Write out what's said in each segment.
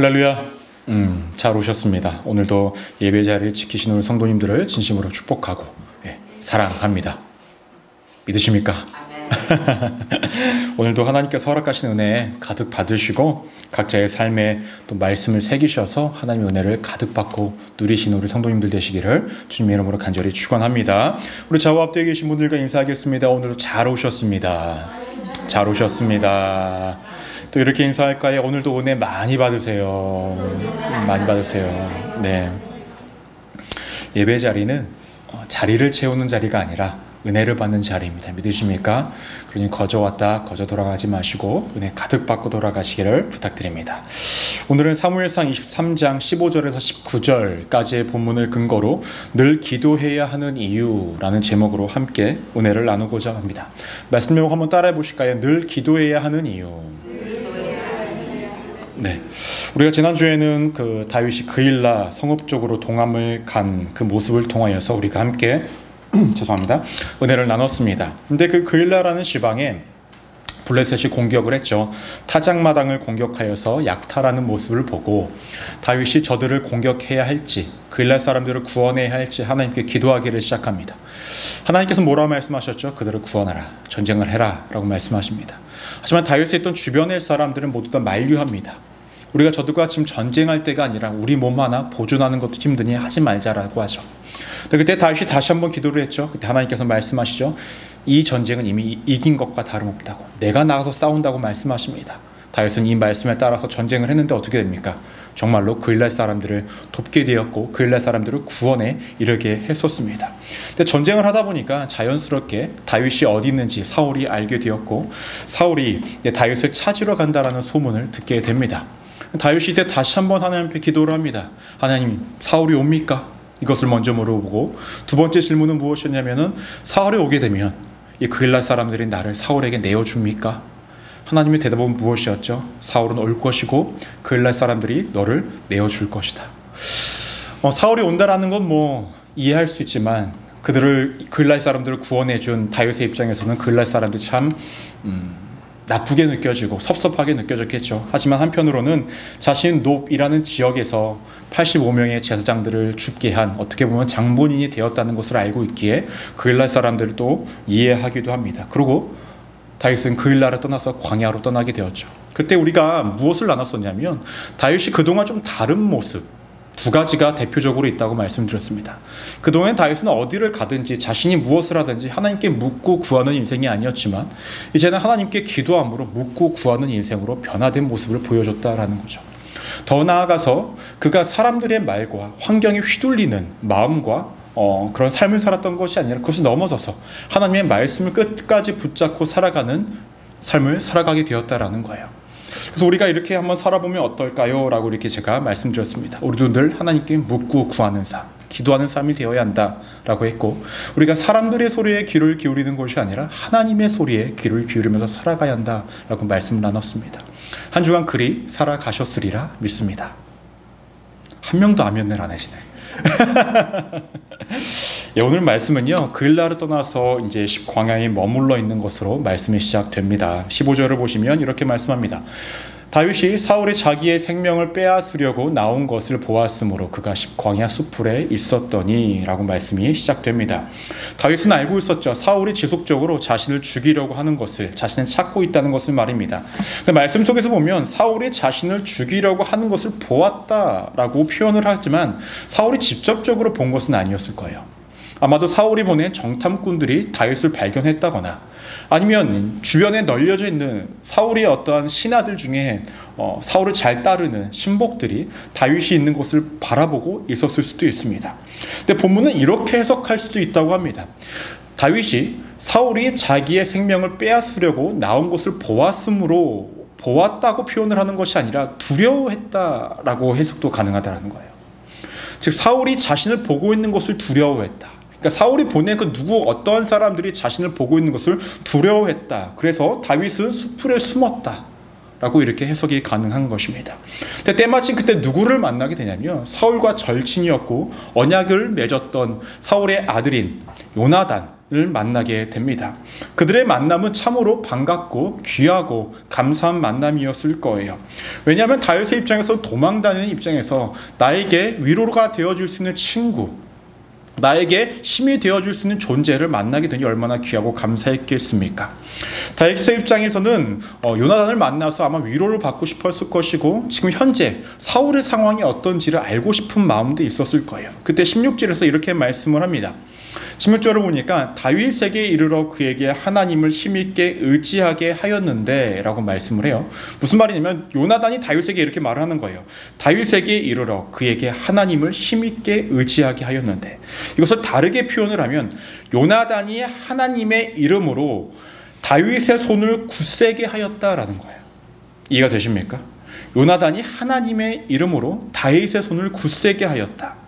할렐루야. 잘 오셨습니다. 오늘도 예배 자리를 지키시는 우리 성도님들을 진심으로 축복하고 사랑합니다. 믿으십니까? 오늘도 하나님께서 허락하신 은혜 가득 받으시고 각자의 삶에 또 말씀을 새기셔서 하나님의 은혜를 가득 받고 누리시는 우리 성도님들 되시기를 주님의 이름으로 간절히 축원합니다. 우리 좌우 앞뒤에 계신 분들과 인사하겠습니다. 오늘도 잘 오셨습니다. 잘 오셨습니다. 또 이렇게 인사할까요? 오늘도 은혜 많이 받으세요. 많이 받으세요. 네. 예배 자리는 자리를 채우는 자리가 아니라 은혜를 받는 자리입니다. 믿으십니까? 그러니 거저 왔다 거저 돌아가지 마시고 은혜 가득 받고 돌아가시기를 부탁드립니다. 오늘은 사무엘상 23장 15절에서 19절까지의 본문을 근거로 늘 기도해야 하는 이유라는 제목으로 함께 은혜를 나누고자 합니다. 말씀 제목 한번 따라해 보실까요? 늘 기도해야 하는 이유. 네, 우리가 지난주에는 그 다윗이 그일라 성읍 쪽으로 동함을 간 그 모습을 통하여서 우리가 함께 죄송합니다. 은혜를 나눴습니다. 근데 그 그일라라는 지방에 블레셋이 공격을 했죠. 타작마당을 공격하여서 약탈하는 모습을 보고 다윗이 저들을 공격해야 할지 그일라 사람들을 구원해야 할지 하나님께 기도하기를 시작합니다. 하나님께서 뭐라고 말씀하셨죠? 그들을 구원하라, 전쟁을 해라 라고 말씀하십니다. 하지만 다윗에 있던 주변의 사람들은 모두 다 만류합니다. 우리가 저들과 지금 전쟁할 때가 아니라 우리 몸 하나 보존하는 것도 힘드니 하지 말자라고 하죠. 그때 다윗이 다시 한번 기도를 했죠. 그때 하나님께서 말씀하시죠. 이 전쟁은 이미 이긴 것과 다름없다고, 내가 나가서 싸운다고 말씀하십니다. 다윗은 이 말씀에 따라서 전쟁을 했는데 어떻게 됩니까? 정말로 그일라 사람들을 돕게 되었고 그일라 사람들을 구원에 이르게 했었습니다. 근데 전쟁을 하다 보니까 자연스럽게 다윗이 어디 있는지 사울이 알게 되었고 사울이 다윗을 찾으러 간다라는 소문을 듣게 됩니다. 다윗이 이때 다시 한번 하나님 앞에 기도를 합니다. 하나님, 사울이 옵니까? 이것을 먼저 물어보고 두 번째 질문은 무엇이었냐면은 사울이 오게 되면 이 그일라 사람들이 나를 사울에게 내어줍니까? 하나님의 대답은 무엇이었죠? 사울은 올 것이고 그일라 사람들이 너를 내어줄 것이다. 사울이 온다라는 건 뭐 이해할 수 있지만 그일라 사람들을 구원해준 다윗의 입장에서는 그일라 사람들이 참 나쁘게 느껴지고 섭섭하게 느껴졌겠죠. 하지만 한편으로는 자신 놉이라는 지역에서 85명의 제사장들을 죽게 한 어떻게 보면 장본인이 되었다는 것을 알고 있기에 그일라 사람들을 또 이해하기도 합니다. 그리고 다윗은 그일라를 떠나서 광야로 떠나게 되었죠. 그때 우리가 무엇을 나눴었냐면 다윗이 그동안 좀 다른 모습 두 가지가 대표적으로 있다고 말씀드렸습니다. 그동안 다윗은 어디를 가든지 자신이 무엇을 하든지 하나님께 묻고 구하는 인생이 아니었지만 이제는 하나님께 기도함으로 묻고 구하는 인생으로 변화된 모습을 보여줬다라는 거죠. 더 나아가서 그가 사람들의 말과 환경에 휘둘리는 마음과 그런 삶을 살았던 것이 아니라 그것을 넘어서서 하나님의 말씀을 끝까지 붙잡고 살아가는 삶을 살아가게 되었다라는 거예요. 그래서 우리가 이렇게 한번 살아보면 어떨까요? 라고 이렇게 제가 말씀드렸습니다. 우리도 늘 하나님께 묻고 구하는 삶, 기도하는 삶이 되어야 한다라고 했고 우리가 사람들의 소리에 귀를 기울이는 것이 아니라 하나님의 소리에 귀를 기울이면서 살아가야 한다라고 말씀을 나눴습니다. 한 주간 그리 살아가셨으리라 믿습니다. 한 명도 아멘을 안 하시네. 오늘 말씀은요 그일라를 떠나서 이제 광야에 머물러 있는 것으로 말씀이 시작됩니다. 15절을 보시면 이렇게 말씀합니다. 다윗이 사울이 자기의 생명을 빼앗으려고 나온 것을 보았으므로 그가 광야 수풀에 있었더니 라고 말씀이 시작됩니다. 다윗은 알고 있었죠. 사울이 지속적으로 자신을 죽이려고 하는 것을, 자신을 찾고 있다는 것을 말입니다. 근데 말씀 속에서 보면 사울이 자신을 죽이려고 하는 것을 보았다라고 표현을 하지만 사울이 직접적으로 본 것은 아니었을 거예요. 아마도 사울이 보낸 정탐꾼들이 다윗을 발견했다거나 아니면 주변에 널려져 있는 사울의 어떠한 신하들 중에 사울을 잘 따르는 신복들이 다윗이 있는 곳을 바라보고 있었을 수도 있습니다. 근데 본문은 이렇게 해석할 수도 있다고 합니다. 다윗이 사울이 자기의 생명을 빼앗으려고 나온 것을 보았으므로 보았다고 표현을 하는 것이 아니라 두려워했다라고 해석도 가능하다는 거예요. 즉 사울이 자신을 보고 있는 것을 두려워했다. 그러니까 사울이 보낸 그 어떠한 사람들이 자신을 보고 있는 것을 두려워했다. 그래서 다윗은 수풀에 숨었다 라고 이렇게 해석이 가능한 것입니다. 근데 때마침 그때 누구를 만나게 되냐면 사울과 절친이었고 언약을 맺었던 사울의 아들인 요나단, 만나게 됩니다. 그들의 만남은 참으로 반갑고 귀하고 감사한 만남이었을 거예요. 왜냐하면 다윗의 입장에서 도망다니는 입장에서 나에게 위로가 되어줄 수 있는 친구, 나에게 힘이 되어줄 수 있는 존재를 만나게 되니 얼마나 귀하고 감사했겠습니까? 다윗의 입장에서는 요나단을 만나서 아마 위로를 받고 싶었을 것이고 지금 현재 사울의 상황이 어떤지를 알고 싶은 마음도 있었을 거예요. 그때 16절에서 이렇게 말씀을 합니다. 16절을 보니까 다윗에게 이르러 그에게 하나님을 힘있게 의지하게 하였는데 라고 말씀을 해요. 무슨 말이냐면 요나단이 다윗에게 이렇게 말을 하는 거예요. 다윗에게 이르러 그에게 하나님을 힘있게 의지하게 하였는데, 이것을 다르게 표현을 하면 요나단이 하나님의 이름으로 다윗의 손을 굳세게 하였다라는 거예요. 이해가 되십니까? 요나단이 하나님의 이름으로 다윗의 손을 굳세게 하였다.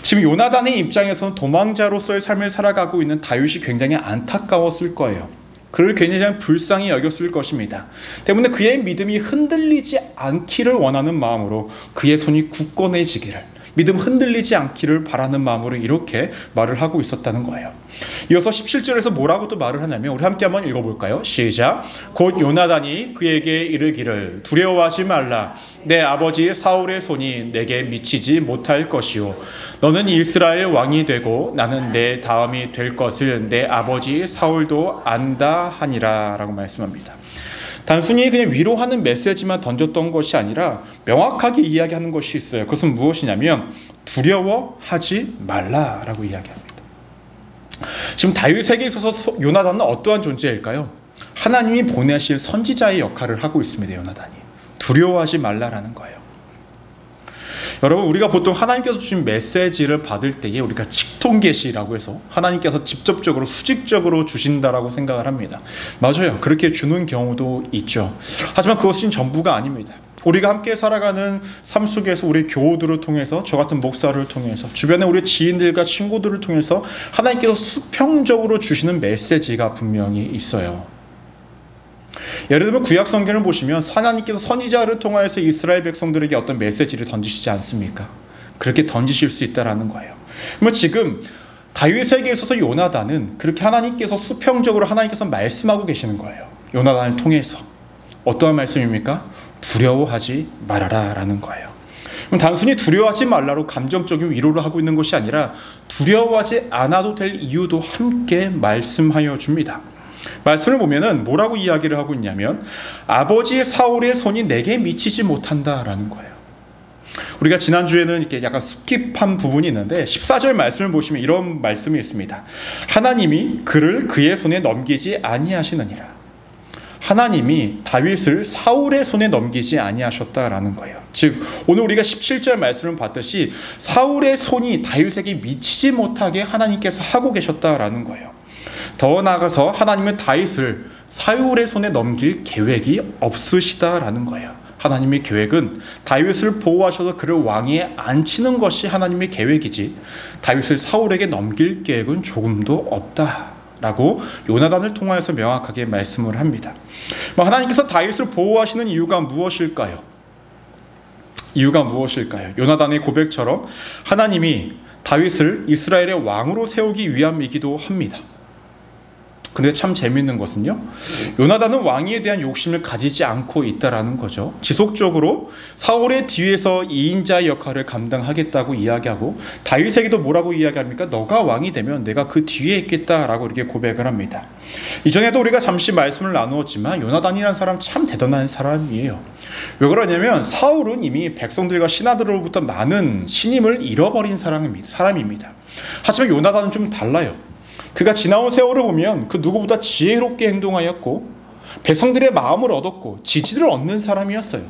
지금 요나단의 입장에서는 도망자로서의 삶을 살아가고 있는 다윗이 굉장히 안타까웠을 거예요. 그를 굉장히 불쌍히 여겼을 것입니다. 때문에 그의 믿음이 흔들리지 않기를 원하는 마음으로 그의 손이 굳건해지기를, 믿음 흔들리지 않기를 바라는 마음으로 이렇게 말을 하고 있었다는 거예요. 이어서 17절에서 뭐라고 또 말을 하냐면 우리 함께 한번 읽어볼까요? 시작. 곧 요나단이 그에게 이르기를 두려워하지 말라. 내 아버지 사울의 손이 내게 미치지 못할 것이요 너는 이스라엘 왕이 되고 나는 내 다음이 될 것을 내 아버지 사울도 안다 하니라 라고 말씀합니다. 단순히 그냥 위로하는 메시지만 던졌던 것이 아니라 명확하게 이야기하는 것이 있어요. 그것은 무엇이냐면 두려워하지 말라라고 이야기합니다. 지금 다윗에게 있어서 요나단은 어떠한 존재일까요? 하나님이 보내실 선지자의 역할을 하고 있습니다. 요나단이 두려워하지 말라라는 거예요. 여러분, 우리가 보통 하나님께서 주신 메시지를 받을 때에 우리가 직통계시라고 해서 하나님께서 직접적으로 수직적으로 주신다라고 생각을 합니다. 맞아요. 그렇게 주는 경우도 있죠. 하지만 그것은 전부가 아닙니다. 우리가 함께 살아가는 삶 속에서 우리 교우들을 통해서, 저 같은 목사를 통해서, 주변에 우리 지인들과 친구들을 통해서 하나님께서 수평적으로 주시는 메시지가 분명히 있어요. 예를 들면 구약 성경을 보시면 하나님께서 선지자를 통하여서 이스라엘 백성들에게 어떤 메시지를 던지시지 않습니까? 그렇게 던지실 수 있다라는 거예요. 그러면 지금 다윗에게 있어서 요나단은 그렇게 하나님께서 수평적으로 하나님께서 말씀하고 계시는 거예요. 요나단을 통해서 어떠한 말씀입니까? 두려워하지 말아라 라는 거예요. 그럼 단순히 두려워하지 말라로 감정적인 위로를 하고 있는 것이 아니라 두려워하지 않아도 될 이유도 함께 말씀하여 줍니다. 말씀을 보면은 뭐라고 이야기를 하고 있냐면 아버지 사울의 손이 내게 미치지 못한다라는 거예요. 우리가 지난주에는 이렇게 약간 스킵한 부분이 있는데 14절 말씀을 보시면 이런 말씀이 있습니다. 하나님이 그를 그의 손에 넘기지 아니하시느니라. 하나님이 다윗을 사울의 손에 넘기지 아니하셨다라는 거예요. 즉 오늘 우리가 17절 말씀을 봤듯이 사울의 손이 다윗에게 미치지 못하게 하나님께서 하고 계셨다라는 거예요. 더 나아가서 하나님은 다윗을 사울의 손에 넘길 계획이 없으시다라는 거예요. 하나님의 계획은 다윗을 보호하셔서 그를 왕위에 앉히는 것이 하나님의 계획이지 다윗을 사울에게 넘길 계획은 조금도 없다라고 요나단을 통하여서 명확하게 말씀을 합니다. 하나님께서 다윗을 보호하시는 이유가 무엇일까요? 이유가 무엇일까요? 요나단의 고백처럼 하나님이 다윗을 이스라엘의 왕으로 세우기 위함이기도 합니다. 근데 참 재미있는 것은요, 요나단은 왕위에 대한 욕심을 가지지 않고 있다라는 거죠. 지속적으로 사울의 뒤에서 2인자의 역할을 감당하겠다고 이야기하고 다윗에게도 뭐라고 이야기합니까? 너가 왕이 되면 내가 그 뒤에 있겠다라고 이렇게 고백을 합니다. 이전에도 우리가 잠시 말씀을 나누었지만 요나단이라는 사람 참 대단한 사람이에요. 왜 그러냐면 사울은 이미 백성들과 신하들로부터 많은 신임을 잃어버린 사람입니다. 하지만 요나단은 좀 달라요. 그가 지나온 세월을 보면 그 누구보다 지혜롭게 행동하였고 백성들의 마음을 얻었고 지지를 얻는 사람이었어요.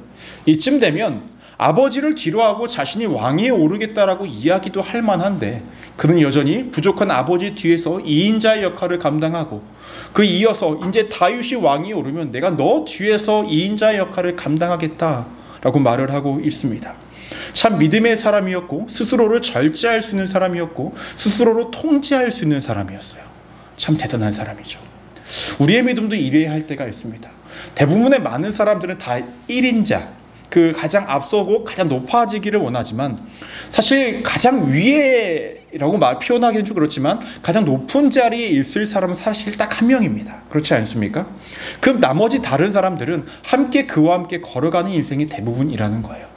이쯤 되면 아버지를 뒤로하고 자신이 왕위에 오르겠다라고 이야기도 할 만한데 그는 여전히 부족한 아버지 뒤에서 2인자의 역할을 감당하고 그 이어서 이제 다윗이 왕위에 오르면 내가 너 뒤에서 2인자의 역할을 감당하겠다라고 말을 하고 있습니다. 참 믿음의 사람이었고 스스로를 절제할 수 있는 사람이었고 스스로를 통제할 수 있는 사람이었어요. 참 대단한 사람이죠. 우리의 믿음도 이래야 할 때가 있습니다. 대부분의 많은 사람들은 다 1인자, 그 가장 앞서고 가장 높아지기를 원하지만 사실 가장 위에 라고 표현하기는 좀 그렇지만 가장 높은 자리에 있을 사람은 사실 딱 한 명입니다. 그렇지 않습니까? 그럼 나머지 다른 사람들은 함께 그와 함께 걸어가는 인생이 대부분이라는 거예요.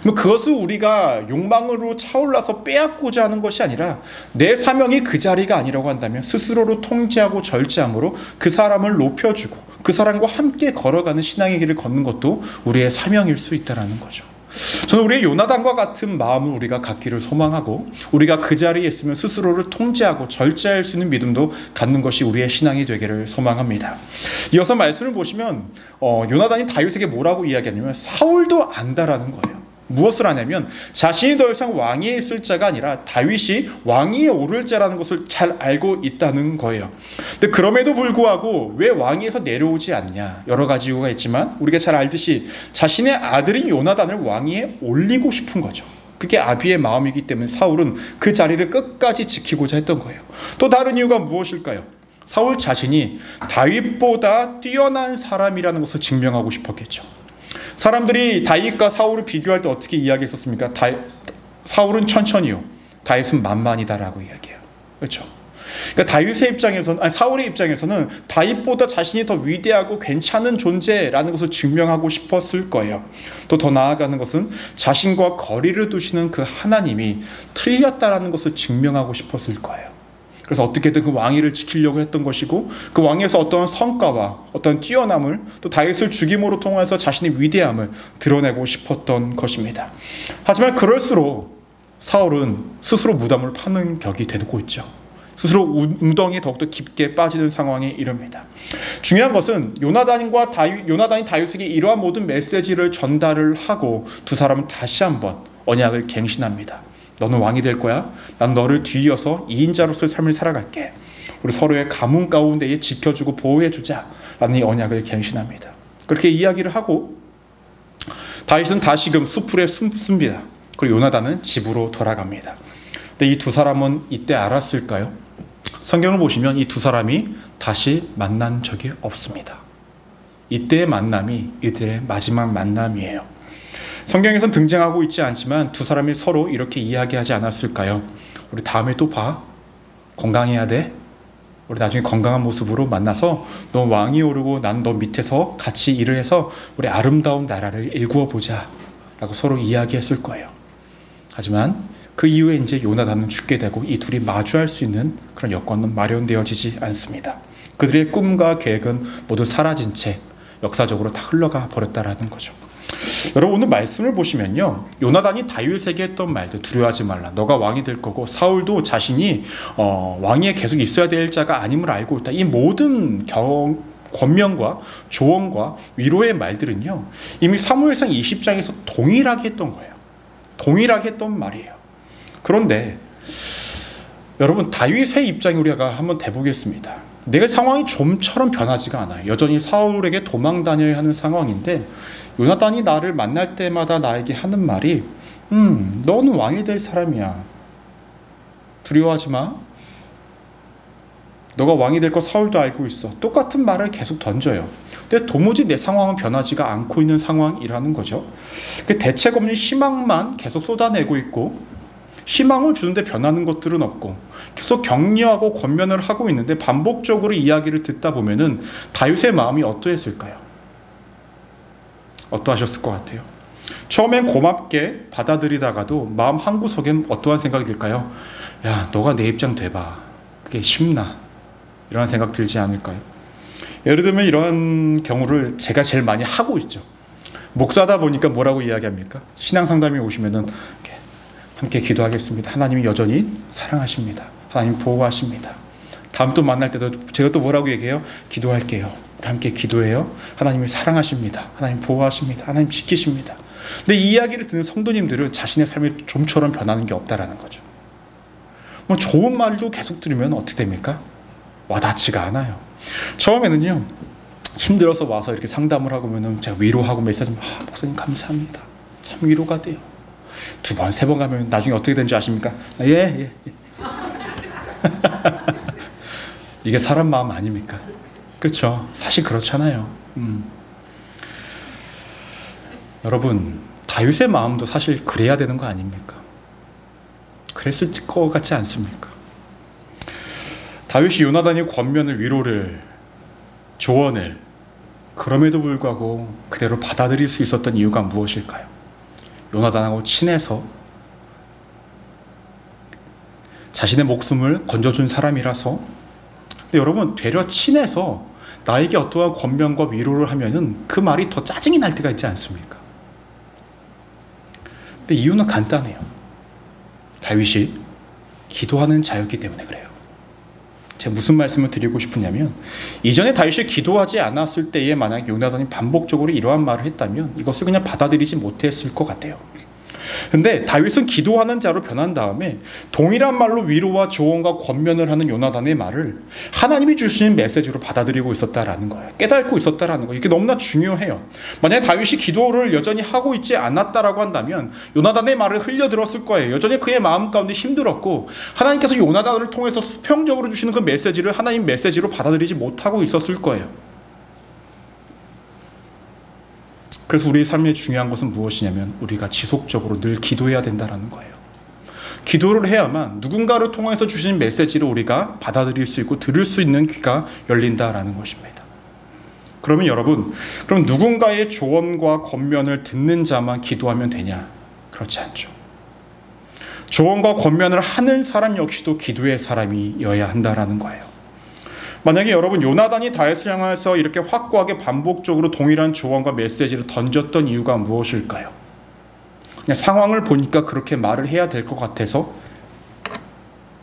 그럼 그것을 우리가 욕망으로 차올라서 빼앗고자 하는 것이 아니라 내 사명이 그 자리가 아니라고 한다면 스스로로 통제하고 절제함으로 그 사람을 높여주고 그 사람과 함께 걸어가는 신앙의 길을 걷는 것도 우리의 사명일 수 있다는 거죠. 저는 우리의 요나단과 같은 마음을 우리가 갖기를 소망하고 우리가 그 자리에 있으면 스스로를 통제하고 절제할 수 있는 믿음도 갖는 것이 우리의 신앙이 되기를 소망합니다. 이어서 말씀을 보시면 요나단이 다윗에게 뭐라고 이야기하냐면 사울도 안다라는 거예요. 무엇을 하냐면 자신이 더 이상 왕위에 있을 자가 아니라 다윗이 왕위에 오를 자라는 것을 잘 알고 있다는 거예요. 근데 그럼에도 불구하고 왜 왕위에서 내려오지 않냐, 여러 가지 이유가 있지만 우리가 잘 알듯이 자신의 아들인 요나단을 왕위에 올리고 싶은 거죠. 그게 아비의 마음이기 때문에 사울은 그 자리를 끝까지 지키고자 했던 거예요. 또 다른 이유가 무엇일까요? 사울 자신이 다윗보다 뛰어난 사람이라는 것을 증명하고 싶었겠죠. 사람들이 다윗과 사울을 비교할 때 어떻게 이야기했었습니까? 사울은 천천히요, 다윗은 만만이다라고 이야기해요. 그렇죠? 그러니까 사울의 입장에서는 다윗보다 자신이 더 위대하고 괜찮은 존재라는 것을 증명하고 싶었을 거예요. 또 더 나아가는 것은 자신과 거리를 두시는 그 하나님이 틀렸다라는 것을 증명하고 싶었을 거예요. 그래서 어떻게든 그 왕위를 지키려고 했던 것이고 그 왕에서 어떤 성과와 어떤 뛰어남을 또 다윗을 죽임으로 통해서 자신의 위대함을 드러내고 싶었던 것입니다. 하지만 그럴수록 사울은 스스로 무덤을 파는 격이 되고 있죠. 스스로 웅덩이에 더욱더 깊게 빠지는 상황에 이릅니다. 중요한 것은 요나단이 다윗에게 이러한 모든 메시지를 전달을 하고 두 사람은 다시 한번 언약을 갱신합니다. 너는 왕이 될 거야. 난 너를 뒤이어서 2인자로서의 삶을 살아갈게. 우리 서로의 가문 가운데에 지켜주고 보호해주자 라는 이 언약을 갱신합니다. 그렇게 이야기를 하고 다윗은 다시금 수풀에 숨습니다. 그리고 요나단은 집으로 돌아갑니다. 근데 이 두 사람은 이때 알았을까요? 성경을 보시면 이 두 사람이 다시 만난 적이 없습니다. 이때의 만남이 이들의 마지막 만남이에요. 성경에선 등장하고 있지 않지만 두 사람이 서로 이렇게 이야기하지 않았을까요? 우리 다음에 또 봐. 건강해야 돼. 우리 나중에 건강한 모습으로 만나서 너 왕이 오르고 난 너 밑에서 같이 일을 해서 우리 아름다운 나라를 일구어 보자 라고 서로 이야기했을 거예요. 하지만 그 이후에 이제 요나단은 죽게 되고 이 둘이 마주할 수 있는 그런 여건은 마련되어지지 않습니다. 그들의 꿈과 계획은 모두 사라진 채 역사적으로 다 흘러가 버렸다라는 거죠. 여러분 오늘 말씀을 보시면요, 요나단이 다윗에게 했던 말들, 두려워하지 말라, 너가 왕이 될 거고, 사울도 자신이 왕위에 계속 있어야 될 자가 아님을 알고 있다, 이 모든 권면과 조언과 위로의 말들은요 이미 사무엘상 20장에서 동일하게 했던 거예요. 동일하게 했던 말이에요. 그런데 여러분 다윗의 입장에 우리가 한번 대보겠습니다. 내 상황이 좀처럼 변하지가 않아요. 여전히 사울에게 도망 다녀야 하는 상황인데 요나단이 나를 만날 때마다 나에게 하는 말이 너는 왕이 될 사람이야. 두려워하지 마. 너가 왕이 될 거 사울도 알고 있어. 똑같은 말을 계속 던져요. 근데 도무지 내 상황은 변하지가 않고 있는 상황이라는 거죠. 대책 없는 희망만 계속 쏟아내고 있고 희망을 주는데 변하는 것들은 없고 계속 격려하고 권면을 하고 있는데 반복적으로 이야기를 듣다 보면은 다윗의 마음이 어떠했을까요? 어떠하셨을 것 같아요? 처음엔 고맙게 받아들이다가도 마음 한구석엔 어떠한 생각이 들까요? 야, 너가 내 입장 돼봐. 그게 쉽나? 이런 생각 들지 않을까요? 예를 들면 이런 경우를 제가 제일 많이 하고 있죠. 목사다 보니까 뭐라고 이야기합니까? 신앙 상담이 오시면은 함께 기도하겠습니다. 하나님이 여전히 사랑하십니다. 하나님 보호하십니다. 다음 또 만날 때도 제가 또 뭐라고 얘기해요? 기도할게요. 우리 함께 기도해요. 하나님이 사랑하십니다. 하나님 보호하십니다. 하나님 지키십니다. 근데 이 이야기를 듣는 성도님들은 자신의 삶이 좀처럼 변하는 게 없다라는 거죠. 뭐 좋은 말도 계속 들으면 어떻게 됩니까? 와닿지가 않아요. 처음에는요, 힘들어서 와서 이렇게 상담을 하고면은 제가 위로하고 메시지, 목사님 감사합니다. 참 위로가 돼요. 두 번, 세 번 가면 나중에 어떻게 되는지 아십니까? 예. 이게 사람 마음 아닙니까? 그렇죠? 사실 그렇잖아요. 여러분, 다윗의 마음도 사실 그래야 되는 거 아닙니까? 그랬을 것 같지 않습니까? 다윗이 요나단의 권면을, 위로를, 조언을 그럼에도 불구하고 그대로 받아들일 수 있었던 이유가 무엇일까요? 요나단하고 친해서, 자신의 목숨을 건져준 사람이라서. 근데 여러분, 되려 친해서 나에게 어떠한 권면과 위로를 하면은 그 말이 더 짜증이 날 때가 있지 않습니까? 근데 이유는 간단해요. 다윗이 기도하는 자였기 때문에 그래요. 제가 무슨 말씀을 드리고 싶으냐면, 이전에 다윗이 기도하지 않았을 때에 만약 요나단이 반복적으로 이러한 말을 했다면 이것을 그냥 받아들이지 못했을 것 같아요. 근데 다윗은 기도하는 자로 변한 다음에 동일한 말로 위로와 조언과 권면을 하는 요나단의 말을 하나님이 주시는 메시지로 받아들이고 있었다라는 거예요. 깨닫고 있었다라는 거예요. 이게 너무나 중요해요. 만약에 다윗이 기도를 여전히 하고 있지 않았다라고 한다면 요나단의 말을 흘려들었을 거예요. 여전히 그의 마음 가운데 힘들었고, 하나님께서 요나단을 통해서 수평적으로 주시는 그 메시지를 하나님 메시지로 받아들이지 못하고 있었을 거예요. 그래서 우리의 삶에 중요한 것은 무엇이냐면, 우리가 지속적으로 늘 기도해야 된다는 거예요. 기도를 해야만 누군가를 통해서 주신 메시지를 우리가 받아들일 수 있고 들을 수 있는 귀가 열린다라는 것입니다. 그러면 여러분, 그럼 누군가의 조언과 권면을 듣는 자만 기도하면 되냐? 그렇지 않죠. 조언과 권면을 하는 사람 역시도 기도의 사람이어야 한다라는 거예요. 만약에 여러분, 요나단이 다윗을 향해서 이렇게 확고하게 반복적으로 동일한 조언과 메시지를 던졌던 이유가 무엇일까요? 그냥 상황을 보니까 그렇게 말을 해야 될 것 같아서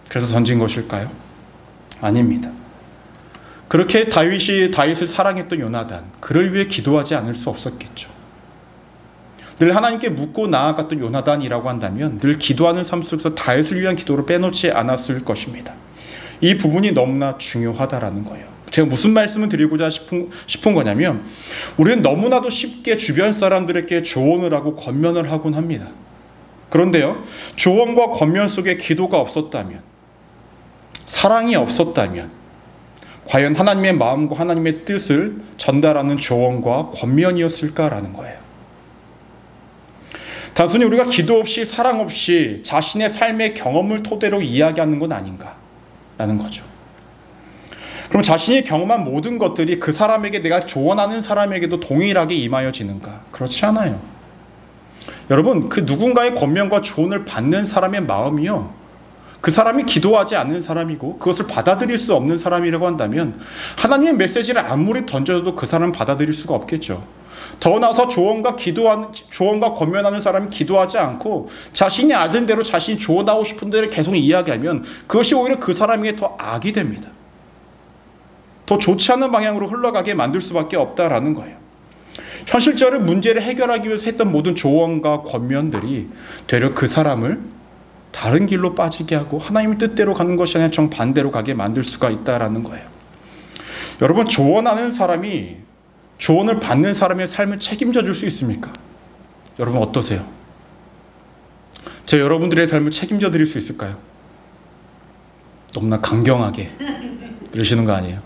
그래서 던진 것일까요? 아닙니다. 그렇게 다윗을 사랑했던 요나단, 그를 위해 기도하지 않을 수 없었겠죠. 늘 하나님께 묻고 나아갔던 요나단이라고 한다면 늘 기도하는 삶 속에서 다윗을 위한 기도를 빼놓지 않았을 것입니다. 이 부분이 너무나 중요하다라는 거예요. 제가 무슨 말씀을 드리고자 싶은 거냐면, 우리는 너무나도 쉽게 주변 사람들에게 조언을 하고 권면을 하곤 합니다. 그런데요, 조언과 권면 속에 기도가 없었다면, 사랑이 없었다면 과연 하나님의 마음과 하나님의 뜻을 전달하는 조언과 권면이었을까라는 거예요. 단순히 우리가 기도 없이, 사랑 없이 자신의 삶의 경험을 토대로 이야기하는 건 아닌가 라는 거죠. 그럼 자신이 경험한 모든 것들이 그 사람에게, 내가 조언하는 사람에게도 동일하게 임하여지는가? 그렇지 않아요. 여러분, 그 누군가의 권면과 조언을 받는 사람의 마음이요, 그 사람이 기도하지 않는 사람이고 그것을 받아들일 수 없는 사람이라고 한다면 하나님의 메시지를 아무리 던져도 그 사람은 받아들일 수가 없겠죠. 더 나아서 조언과 권면하는 사람이 기도하지 않고 자신이 아는 대로 자신이 조언하고 싶은 대로 계속 이야기하면 그것이 오히려 그 사람에게 더 악이 됩니다. 더 좋지 않은 방향으로 흘러가게 만들 수밖에 없다라는 거예요. 현실적인 문제를 해결하기 위해서 했던 모든 조언과 권면들이 되려 그 사람을 다른 길로 빠지게 하고 하나님의 뜻대로 가는 것이 아니라 정반대로 가게 만들 수가 있다라는 거예요. 여러분, 조언하는 사람이 조언을 받는 사람의 삶을 책임져 줄 수 있습니까? 여러분 어떠세요? 여러분들의 삶을 책임져 드릴 수 있을까요? 너무나 강경하게 그러시는 거 아니에요?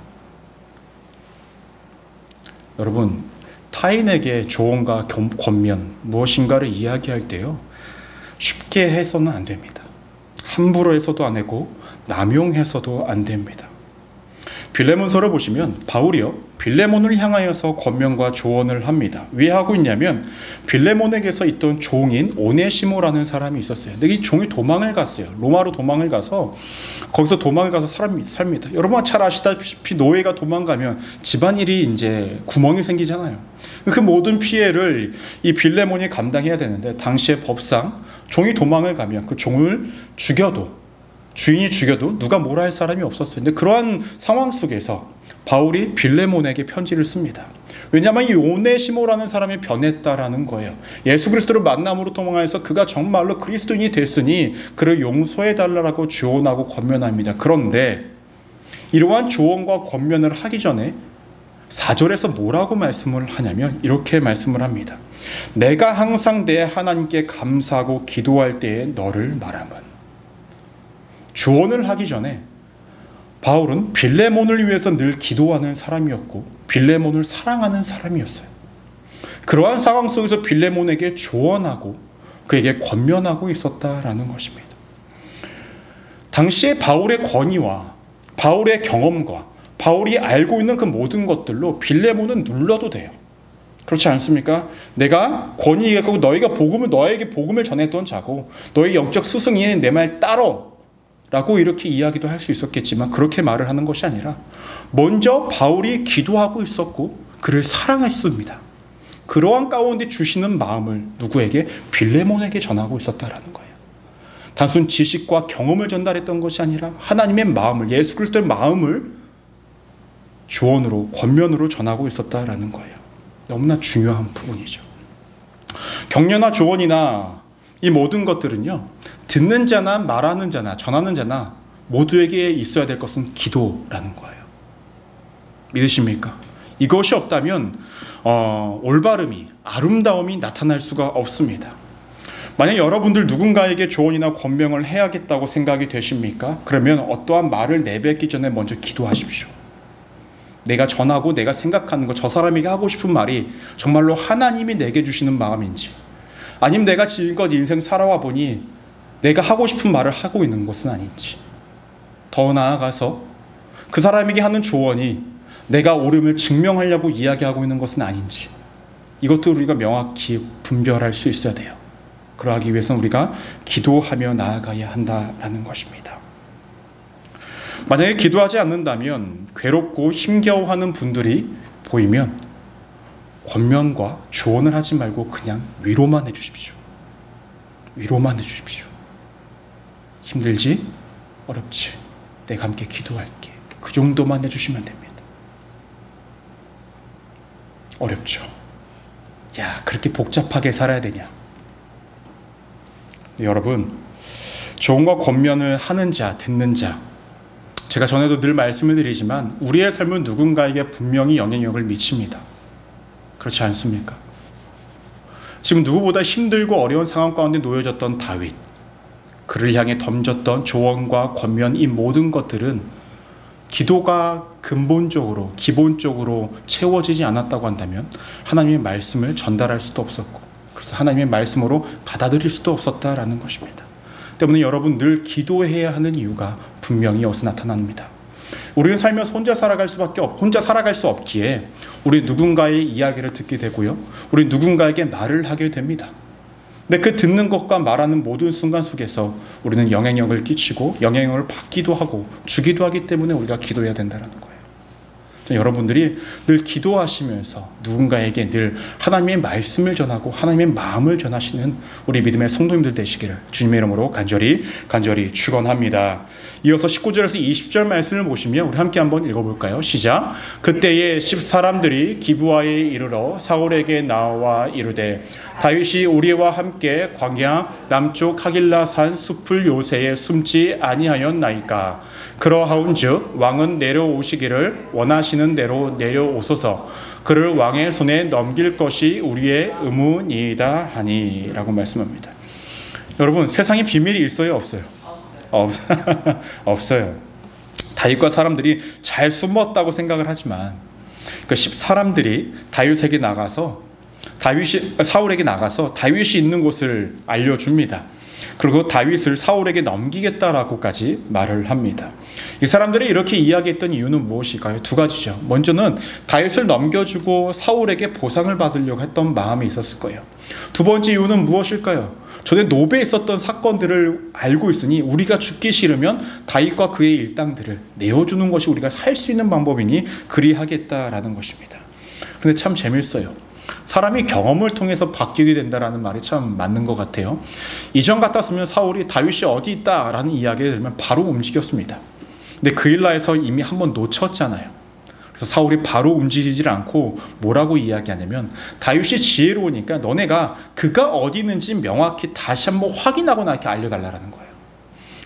여러분, 타인에게 조언과 권면 무엇인가를 이야기할 때요, 쉽게 해서는 안 됩니다. 함부로 해서도 안 되고 남용해서도 안 됩니다. 빌레몬서를 보시면 바울이요, 빌레몬을 향하여서 권면과 조언을 합니다. 왜 하고 있냐면 빌레몬에게서 있던 종인 오네시모라는 사람이 있었어요. 근데 이 종이 도망을 갔어요. 로마로 도망을 가서 거기서 도망을 가서 삽니다. 여러분 잘 아시다시피 노예가 도망가면 집안일이 이제 구멍이 생기잖아요. 그 모든 피해를 이 빌레몬이 감당해야 되는데, 당시의 법상 종이 도망을 가면 그 종을 주인이 죽여도 누가 뭐라 할 사람이 없었어요. 근데 그러한 상황 속에서 바울이 빌레몬에게 편지를 씁니다. 왜냐하면 이 오네시모라는 사람이 변했다라는 거예요. 예수 그리스도를 만남으로 통하여서 그가 정말로 그리스도인이 됐으니 그를 용서해달라고 조언하고 권면합니다. 그런데 이러한 조언과 권면을 하기 전에 4절에서 뭐라고 말씀을 하냐면 이렇게 말씀을 합니다. 내가 항상 내 하나님께 감사하고 기도할 때에 너를 말함은. 조언을 하기 전에 바울은 빌레몬을 위해서 늘 기도하는 사람이었고 빌레몬을 사랑하는 사람이었어요. 그러한 상황 속에서 빌레몬에게 조언하고 그에게 권면하고 있었다라는 것입니다. 당시에 바울의 권위와 바울의 경험과 바울이 알고 있는 그 모든 것들로 빌레몬은 눌러도 돼요. 그렇지 않습니까? 내가 권위가 있고 너에게 복음을 전했던 자고 너의 영적 스승이 내 말 따러 라고 이렇게 이야기도 할 수 있었겠지만 그렇게 말을 하는 것이 아니라 먼저 바울이 기도하고 있었고 그를 사랑했습니다. 그러한 가운데 주시는 마음을 누구에게? 빌레몬에게 전하고 있었다라는 거예요. 단순 지식과 경험을 전달했던 것이 아니라 하나님의 마음을, 예수 그리스도의 마음을 조언으로, 권면으로 전하고 있었다라는 거예요. 너무나 중요한 부분이죠. 격려나 조언이나 이 모든 것들은요, 듣는 자나 말하는 자나 전하는 자나 모두에게 있어야 될 것은 기도라는 거예요. 믿으십니까? 이것이 없다면 올바름이, 아름다움이 나타날 수가 없습니다. 만약 여러분들 누군가에게 조언이나 권명을 해야겠다고 생각이 되십니까? 그러면 어떠한 말을 내뱉기 전에 먼저 기도하십시오. 내가 전하고 내가 생각하는 것, 저 사람에게 하고 싶은 말이 정말로 하나님이 내게 주시는 마음인지, 아니면 내가 지금껏 인생 살아와 보니 내가 하고 싶은 말을 하고 있는 것은 아닌지, 더 나아가서 그 사람에게 하는 조언이 내가 옳음을 증명하려고 이야기하고 있는 것은 아닌지, 이것도 우리가 명확히 분별할 수 있어야 돼요. 그러하기 위해서는 우리가 기도하며 나아가야 한다라는 것입니다. 만약에 기도하지 않는다면 괴롭고 힘겨워하는 분들이 보이면 권면과 조언을 하지 말고 그냥 위로만 해주십시오. 위로만 해주십시오. 힘들지? 어렵지? 내가 함께 기도할게. 그 정도만 해주시면 됩니다. 어렵죠? 야, 그렇게 복잡하게 살아야 되냐? 여러분, 조언과 권면을 하는 자, 듣는 자, 제가 전에도 늘 말씀을 드리지만 우리의 삶은 누군가에게 분명히 영향력을 미칩니다. 그렇지 않습니까? 지금 누구보다 힘들고 어려운 상황 가운데 놓여졌던 다윗, 그를 향해 던졌던 조언과 권면, 이 모든 것들은 기도가 근본적으로, 기본적으로 채워지지 않았다고 한다면 하나님의 말씀을 전달할 수도 없었고, 그래서 하나님의 말씀으로 받아들일 수도 없었다라는 것입니다. 때문에 여러분 늘 기도해야 하는 이유가 분명히 여기서 나타납니다. 우리는 살면서 혼자 살아갈 수 없기에 우리 누군가의 이야기를 듣게 되고요, 우리 누군가에게 말을 하게 됩니다. 근데 그 듣는 것과 말하는 모든 순간 속에서 우리는 영향력을 끼치고 영향력을 받기도 하고 주기도 하기 때문에 우리가 기도해야 된다는 거예요. 여러분들이 늘 기도하시면서 누군가에게 늘 하나님의 말씀을 전하고 하나님의 마음을 전하시는 우리 믿음의 성도님들 되시기를 주님의 이름으로 간절히 축원합니다. 이어서 19절에서 20절 말씀을 보시면 우리 함께 한번 읽어볼까요? 시작. 그때에 10사람들이 기브아에 이르러 사울에게 나와 이르되 다윗이 우리와 함께 광야 남쪽 하길라 산 숲을 요새에 숨지 아니하였나이까. 그러하온즉 왕은 내려오시기를 원하시는 대로 내려오소서. 그를 왕의 손에 넘길 것이 우리의 의무니이다 하니 라고 말씀합니다. 여러분, 세상에 비밀이 있어요, 없어요? 없어요. 다윗과 사람들이 잘 숨었다고 생각을 하지만 그 10사람들이 다윗에게 나가서 사울에게 나가서 다윗이 있는 곳을 알려줍니다. 그리고 다윗을 사울에게 넘기겠다라고까지 말을 합니다. 이 사람들이 이렇게 이야기했던 이유는 무엇일까요? 두 가지죠. 먼저는 다윗을 넘겨주고 사울에게 보상을 받으려고 했던 마음이 있었을 거예요. 두 번째 이유는 무엇일까요? 전에 노베에 있었던 사건들을 알고 있으니 우리가 죽기 싫으면 다윗과 그의 일당들을 내어주는 것이 우리가 살 수 있는 방법이니 그리하겠다라는 것입니다. 근데 참 재밌어요. 사람이 경험을 통해서 바뀌게 된다라는 말이 참 맞는 것 같아요. 이전 같았으면 사울이 다윗이 어디 있다라는 이야기를 들으면 바로 움직였습니다. 근데 그일라에서 이미 한번 놓쳤잖아요. 그래서 사울이 바로 움직이질 않고 뭐라고 이야기하냐면 다윗이 지혜로우니까 너네가 그가 어디 있는지 명확히 다시 한번 확인하고 나한테 알려달라는 거예요.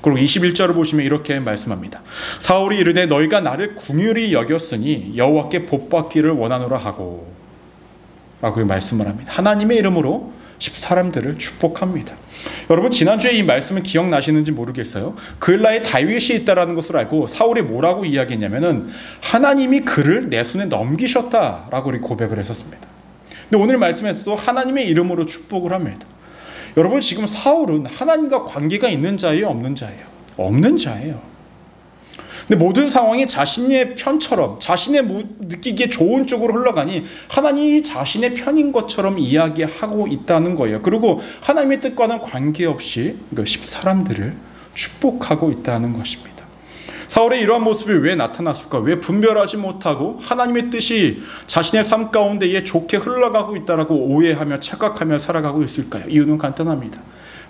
그리고 21절을 보시면 이렇게 말씀합니다. 사울이 이르되 너희가 나를 궁휼히 여겼으니 여호와께 복받기를 원하노라 하고 라고 말씀을 합니다. 하나님의 이름으로 10사람들을 축복합니다. 여러분, 지난주에 이 말씀을 기억나시는지 모르겠어요. 그일라에 다윗이 있다는 것을 알고 사울이 뭐라고 이야기했냐면은 하나님이 그를 내 손에 넘기셨다라고 고백을 했었습니다. 근데 오늘 말씀에서도 하나님의 이름으로 축복을 합니다. 여러분, 지금 사울은 하나님과 관계가 있는 자예요, 없는 자예요? 없는 자예요. 근데 모든 상황이 자신의 편처럼, 자신의 느끼기에 좋은 쪽으로 흘러가니 하나님이 자신의 편인 것처럼 이야기하고 있다는 거예요. 그리고 하나님의 뜻과는 관계없이 사람들을 축복하고 있다는 것입니다. 사울의 이러한 모습이 왜 나타났을까? 왜 분별하지 못하고 하나님의 뜻이 자신의 삶 가운데에 좋게 흘러가고 있다라고 오해하며 착각하며 살아가고 있을까요? 이유는 간단합니다.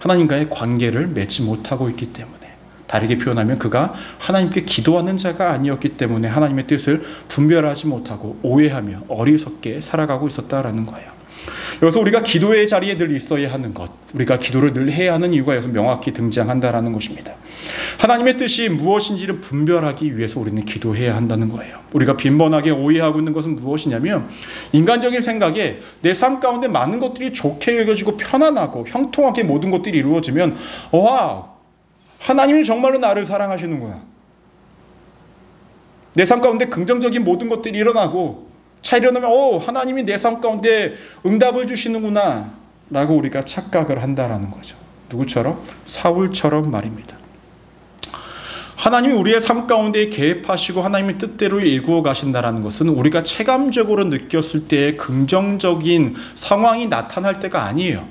하나님과의 관계를 맺지 못하고 있기 때문에. 다르게 표현하면 그가 하나님께 기도하는 자가 아니었기 때문에 하나님의 뜻을 분별하지 못하고 오해하며 어리석게 살아가고 있었다라는 거예요. 여기서 우리가 기도의 자리에 늘 있어야 하는 것, 우리가 기도를 늘 해야 하는 이유가 여기서 명확히 등장한다라는 것입니다. 하나님의 뜻이 무엇인지를 분별하기 위해서 우리는 기도해야 한다는 거예요. 우리가 빈번하게 오해하고 있는 것은 무엇이냐면 인간적인 생각에 내 삶 가운데 많은 것들이 좋게 여겨지고 편안하고 형통하게 모든 것들이 이루어지면 와, 하나님이 정말로 나를 사랑하시는구나. 내 삶 가운데 긍정적인 모든 것들이 일어나고 차 일어나면 하나님이 내 삶 가운데 응답을 주시는구나 라고 우리가 착각을 한다라는 거죠. 누구처럼? 사울처럼 말입니다. 하나님이 우리의 삶 가운데 개입하시고 하나님의 뜻대로 일구어 가신다라는 것은 우리가 체감적으로 느꼈을 때의 긍정적인 상황이 나타날 때가 아니에요.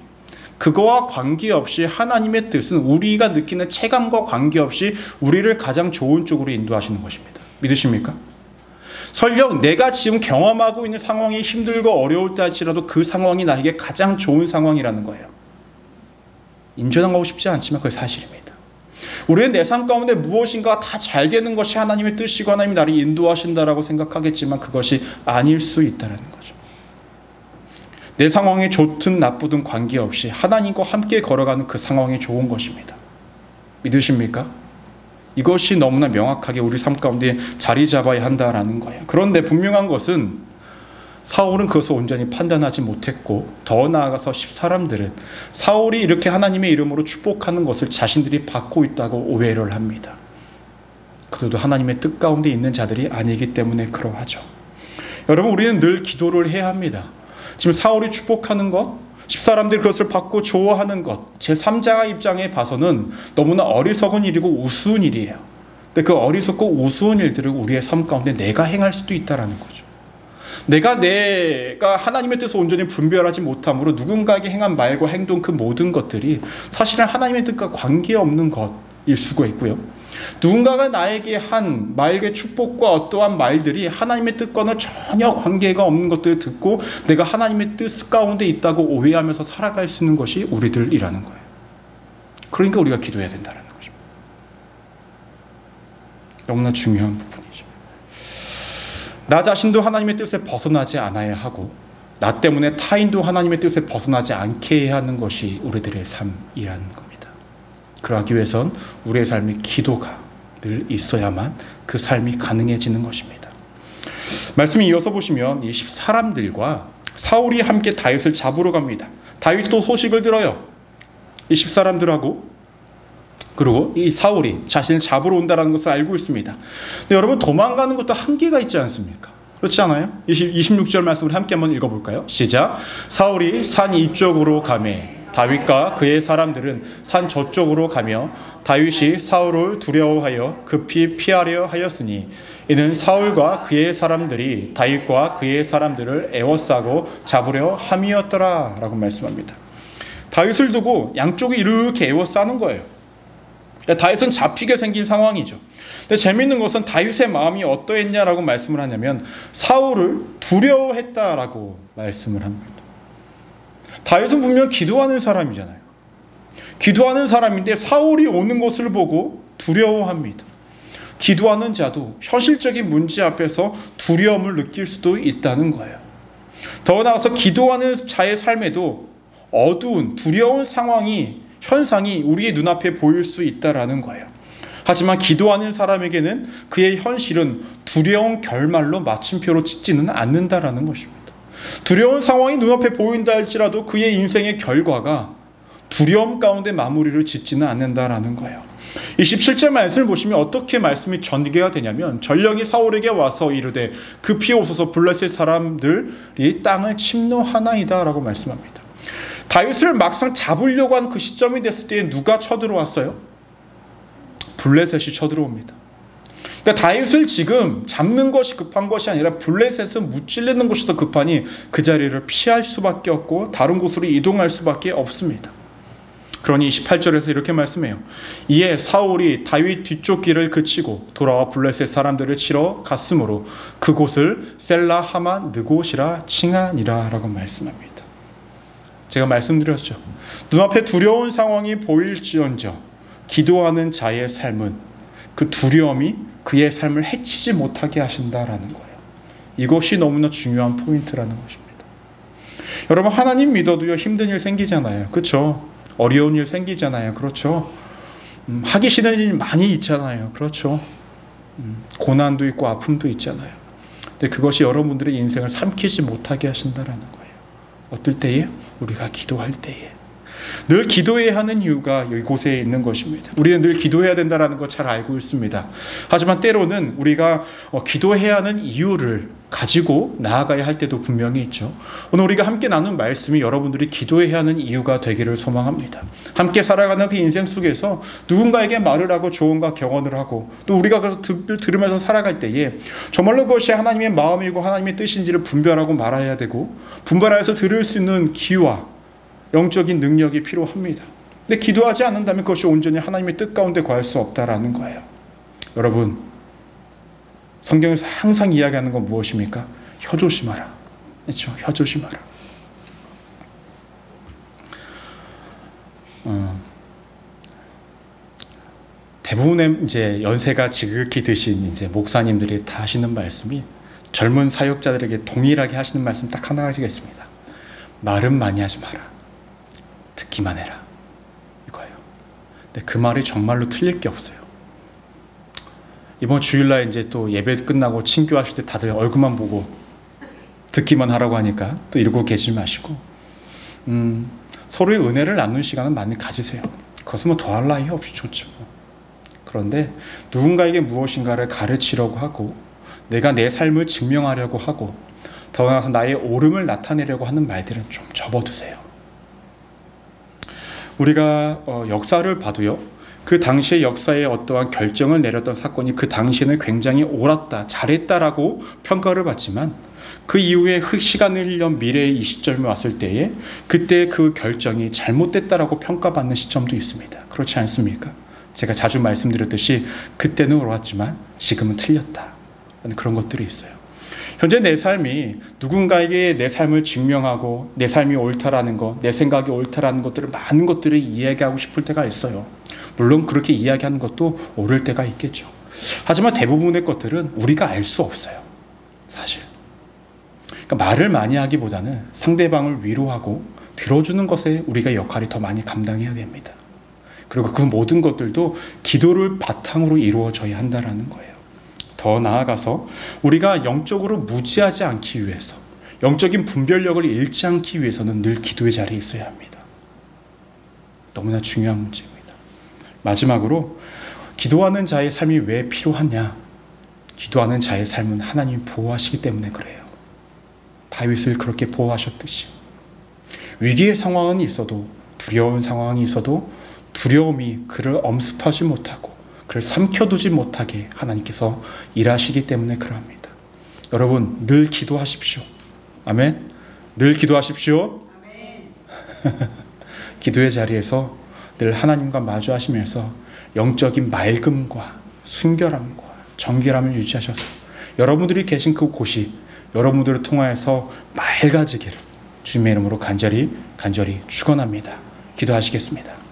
그거와 관계없이 하나님의 뜻은 우리가 느끼는 체감과 관계없이 우리를 가장 좋은 쪽으로 인도하시는 것입니다. 믿으십니까? 설령 내가 지금 경험하고 있는 상황이 힘들고 어려울 때 할지라도 그 상황이 나에게 가장 좋은 상황이라는 거예요. 인정하고 싶지 않지만 그게 사실입니다. 우리는 내 삶 가운데 무엇인가 다 잘 되는 것이 하나님의 뜻이고 하나님이 나를 인도하신다라고 생각하겠지만 그것이 아닐 수 있다는 거죠. 내 상황이 좋든 나쁘든 관계없이 하나님과 함께 걸어가는 그 상황이 좋은 것입니다. 믿으십니까? 이것이 너무나 명확하게 우리 삶 가운데 자리 잡아야 한다라는 거예요. 그런데 분명한 것은 사울은 그것을 온전히 판단하지 못했고 더 나아가서 10사람들은 사울이 이렇게 하나님의 이름으로 축복하는 것을 자신들이 받고 있다고 오해를 합니다. 그들도 하나님의 뜻 가운데 있는 자들이 아니기 때문에 그러하죠. 여러분, 우리는 늘 기도를 해야 합니다. 지금 사울이 축복하는 것, 10사람들이 그것을 받고 좋아하는 것, 제3자가 입장에 봐서는 너무나 어리석은 일이고 우스운 일이에요. 근데 그 어리석고 우스운 일들을 우리의 삶 가운데 내가 행할 수도 있다는 거죠. 내가 하나님의 뜻을 온전히 분별하지 못함으로 누군가에게 행한 말과 행동 그 모든 것들이 사실은 하나님의 뜻과 관계없는 것일 수가 있고요. 누군가가 나에게 한 말의 축복과 어떠한 말들이 하나님의 뜻과는 전혀 관계가 없는 것들을 듣고 내가 하나님의 뜻 가운데 있다고 오해하면서 살아갈 수 있는 것이 우리들이라는 거예요. 그러니까 우리가 기도해야 된다는 것입니다. 너무나 중요한 부분이죠. 나 자신도 하나님의 뜻에 벗어나지 않아야 하고 나 때문에 타인도 하나님의 뜻에 벗어나지 않게 해야 하는 것이 우리들의 삶이라는 겁니다. 그러기 위해선 우리의 삶에 기도가 늘 있어야만 그 삶이 가능해지는 것입니다. 말씀이 이어서 보시면 이 10사람들과 사울이 함께 다윗을 잡으러 갑니다. 다윗도 소식을 들어요. 이 10사람들하고 그리고 이 사울이 자신을 잡으러 온다는 것을 알고 있습니다. 근데 여러분, 도망가는 것도 한계가 있지 않습니까? 그렇지 않아요? 26절 말씀을 함께 한번 읽어볼까요? 시작. 사울이 산 이쪽으로 가매 다윗과 그의 사람들은 산 저쪽으로 가며 다윗이 사울을 두려워하여 급히 피하려 하였으니 이는 사울과 그의 사람들이 다윗과 그의 사람들을 애워싸고 잡으려 함이었더라 라고 말씀합니다. 다윗을 두고 양쪽이 이렇게 애워싸는 거예요. 다윗은 잡히게 생긴 상황이죠. 근데 재미있는 것은 다윗의 마음이 어떠했냐라고 말씀을 하냐면 사울을 두려워했다라고 말씀을 합니다. 다윗은 분명 기도하는 사람이잖아요. 기도하는 사람인데 사울이 오는 것을 보고 두려워합니다. 기도하는 자도 현실적인 문제 앞에서 두려움을 느낄 수도 있다는 거예요. 더 나아가서 기도하는 자의 삶에도 어두운 두려운 현상이 우리의 눈앞에 보일 수 있다라는 거예요. 하지만 기도하는 사람에게는 그의 현실은 두려운 결말로 마침표로 찍지는 않는다라는 것입니다. 두려운 상황이 눈앞에 보인다 할지라도 그의 인생의 결과가 두려움 가운데 마무리를 짓지는 않는다라는 거예요. 27절 말씀을 보시면 어떻게 말씀이 전개가 되냐면 전령이 사울에게 와서 이르되 급히 오소서 블레셋 사람들이 땅을 침노하나이다 라고 말씀합니다. 다윗을 막상 잡으려고 한 그 시점이 됐을 때 누가 쳐들어왔어요? 블레셋이 쳐들어옵니다. 그러니까 다윗을 지금 잡는 것이 급한 것이 아니라 블레셋은 무찔리는 것이 더 급하니 그 자리를 피할 수밖에 없고 다른 곳으로 이동할 수밖에 없습니다. 그러니 28절에서 이렇게 말씀해요. 이에 사울이 다윗 뒤쪽 길을 그치고 돌아와 블레셋 사람들을 치러 갔으므로 그곳을 셀라 하마 느곳이라 칭하니라 라고 말씀합니다. 제가 말씀드렸죠. 눈앞에 두려운 상황이 보일지언정 기도하는 자의 삶은 그 두려움이 그의 삶을 해치지 못하게 하신다라는 거예요. 이것이 너무나 중요한 포인트라는 것입니다. 여러분, 하나님 믿어도요, 힘든 일 생기잖아요. 그렇죠? 어려운 일 생기잖아요. 그렇죠? 하기 싫은 일 많이 있잖아요. 그렇죠? 고난도 있고 아픔도 있잖아요. 근데 그것이 여러분들의 인생을 삼키지 못하게 하신다라는 거예요. 어떨 때에? 우리가 기도할 때에. 늘 기도해야 하는 이유가 이곳에 있는 것입니다. 우리는 늘 기도해야 된다는 거 잘 알고 있습니다. 하지만 때로는 우리가 기도해야 하는 이유를 가지고 나아가야 할 때도 분명히 있죠. 오늘 우리가 함께 나눈 말씀이 여러분들이 기도해야 하는 이유가 되기를 소망합니다. 함께 살아가는 그 인생 속에서 누군가에게 말을 하고 조언과 경언을 하고 또 우리가 그래서 들으면서 살아갈 때에 정말로 그것이 하나님의 마음이고 하나님의 뜻인지를 분별하고 말아야 되고 분별하여서 들을 수 있는 귀와 영적인 능력이 필요합니다. 근데 기도하지 않는다면 그것이 온전히 하나님의 뜻 가운데 거할 수 없다라는 거예요. 여러분, 성경에서 항상 이야기하는 건 무엇입니까? 혀 조심하라. 그렇죠? 혀 조심하라. 대부분의 이제 연세가 지극히 드신 이제 목사님들이 다 하시는 말씀이 젊은 사역자들에게 동일하게 하시는 말씀 딱 하나 하시겠습니다. 말은 많이 하지 마라. 듣기만 해라. 이거예요. 근데 그 말이 정말로 틀릴 게 없어요. 이번 주일날 이제 또 예배 끝나고 친교하실 때 다들 얼굴만 보고 듣기만 하라고 하니까 또 이러고 계시지 마시고 서로의 은혜를 나누는 시간은 많이 가지세요. 그것은 뭐 더할 나위 없이 좋죠. 그런데 누군가에게 무엇인가를 가르치려고 하고 내가 내 삶을 증명하려고 하고 더 나아가서 나의 옳음을 나타내려고 하는 말들은 좀 접어두세요. 우리가 역사를 봐도요, 그 당시의 역사에 어떠한 결정을 내렸던 사건이 그 당시에는 굉장히 옳았다, 잘했다라고 평가를 받지만 그 이후에 시간을 1년 미래의 이 시점에 왔을 때에 그때 그 결정이 잘못됐다라고 평가받는 시점도 있습니다. 그렇지 않습니까? 제가 자주 말씀드렸듯이 그때는 옳았지만 지금은 틀렸다 라는 그런 것들이 있어요. 현재 내 삶이 누군가에게 내 삶을 증명하고 내 삶이 옳다라는 것, 내 생각이 옳다라는 것들을 많은 것들을 이야기하고 싶을 때가 있어요. 물론 그렇게 이야기하는 것도 옳을 때가 있겠죠. 하지만 대부분의 것들은 우리가 알 수 없어요. 사실. 그러니까 말을 많이 하기보다는 상대방을 위로하고 들어주는 것에 우리가 역할이 더 많이 감당해야 됩니다. 그리고 그 모든 것들도 기도를 바탕으로 이루어져야 한다는 거예요. 더 나아가서 우리가 영적으로 무지하지 않기 위해서, 영적인 분별력을 잃지 않기 위해서는 늘 기도의 자리에 있어야 합니다. 너무나 중요한 문제입니다. 마지막으로 기도하는 자의 삶이 왜 필요하냐? 기도하는 자의 삶은 하나님이 보호하시기 때문에 그래요. 다윗을 그렇게 보호하셨듯이 위기의 상황은 있어도, 두려운 상황이 있어도 두려움이 그를 엄습하지 못하고 그를 삼켜두지 못하게 하나님께서 일하시기 때문에 그러합니다. 여러분, 늘 기도하십시오. 아멘. 늘 기도하십시오. 아멘. 기도의 자리에서 늘 하나님과 마주하시면서 영적인 맑음과 순결함과 정결함을 유지하셔서 여러분들이 계신 그 곳이 여러분들을 통하여서 맑아지기를 주님의 이름으로 간절히 축원합니다. 기도하시겠습니다.